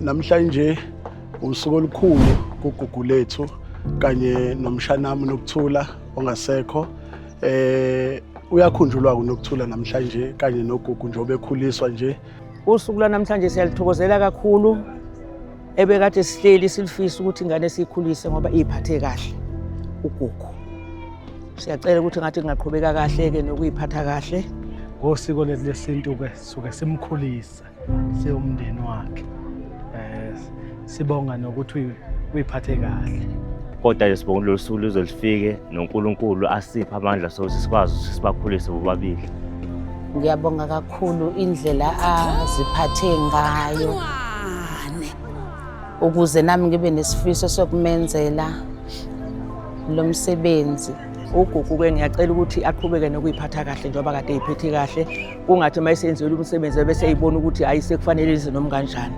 Namhlanje usuku olukhulu kugugu lethu kanye nomshanami Nokuthula ongasekho. Uyakhunjulwa uNokuthula namhlanje kanye nogugu njengoba ekhuliswa nje. Usuku lwanamhlanje siyalithokozela kakhulu. Ebekade sihleli silifisa ukuthi ingane siyikhulise ngoba iphathe kahle ugugu. Siyacela ukuthi ngathi ngaqhubeka kahle ke nokuyiphatha kahle. Ngosiko lesintu ke suke simkhulisa siyumndeni wakhe. Sibonga nokuthi uyiphathe kahle. Kodwa sibonga lo suku luzolifike noNkulunkulu asipha amandla sokuthi sikwazi ukuthi sibakhulise bobabili. Ngiyabonga kakhulu indlela aziphathe ngayo. Ukuze nami ngibe nesifiso sokumenzela lo msebenzi. Ugugu ke ngiyacela ukuthi aqhubeke nokuyiphatha kahle njengoba kade eyiphethe kahle. Kungathi mayisenzele umsebenzi bese eyibona ukuthi ayisekufanele ize noma kanjani.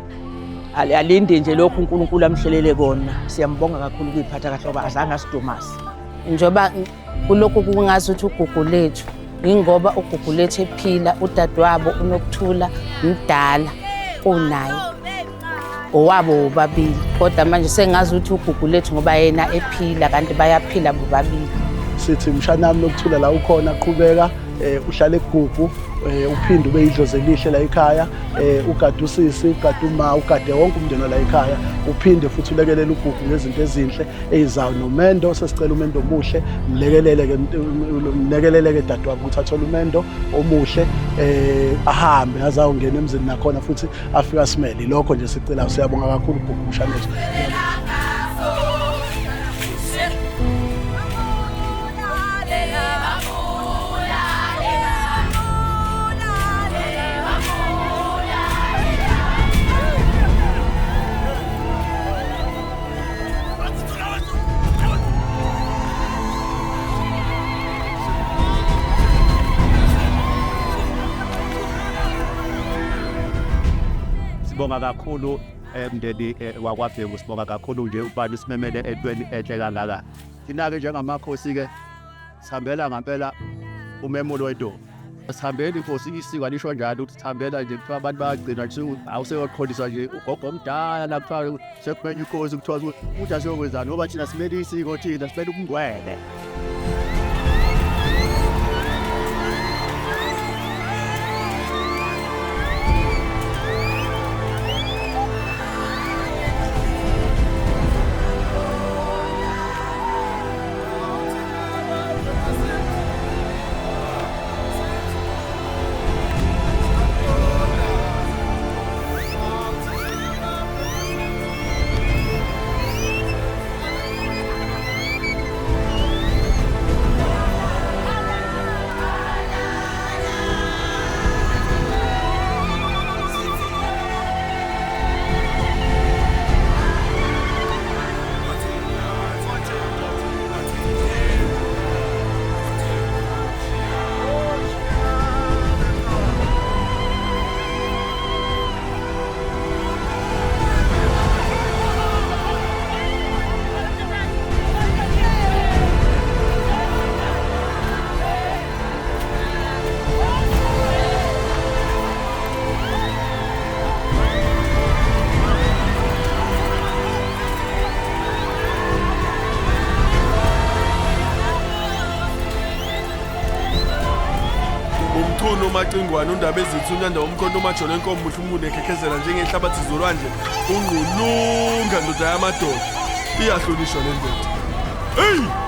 Alinde nje lokhu uNkulunkulu amhlelele kona. Siyambonga kakhulu ukuyiphatha kahle ngoba azange asidumase. Njoba kulokhu kungazi ukuthi ugugu lethu ingoba ugugu lethu ephila udadewabo uNokuthula mdala kunaye. Owabo bobabili kodwa manje sengazi ukuthi ugugu lethu ngoba yena ephila kanti bayaphila bobabili. Sithi mshanami Nokuthula la ukhona qhubeka uhlale egugu uphinde ube idlozi elihle la ekhaya ugade usisi ugade uma ugade wonke umndeni la ekhaya uphinde futhi ulekelele ugugu ngezinto ezinhle ezizayo noMendo sesicela uMendo omuhle mlekelele ke dadewabo ukuthi athole uMendo omuhle ahambe azawungena emzini nakhona futhi afika simele lokho nje sicela siyabonga kakhulu ugugu mshanethu. Sibonga kakhulu mndeni wakwaBhengu, sibonga kakhulu nje ubani simemele entweni enhle kangaka. Thina ke njengamakhosi ke sihambela ngempela umemulo wentombi. Sihambeli inkosi isiko alisho njalo ukuthi sihambela nje kuthiwa abantu bayagcina nje awuseyoqholiswa nje ugogo omdala la kuthiwa sekumenya inkosi kuthiwa ukuthi asiyokwenzani ngoba thina simele isiko thina simele ubungcwele. Umacingwane undaba ezithunyanda umkhonto umajolo enkomo muhle umuntu ekhekezela njengehlabathi zolwandle unqulunga ndoda yamadoda iyahlonishwa le ndoda. Hey!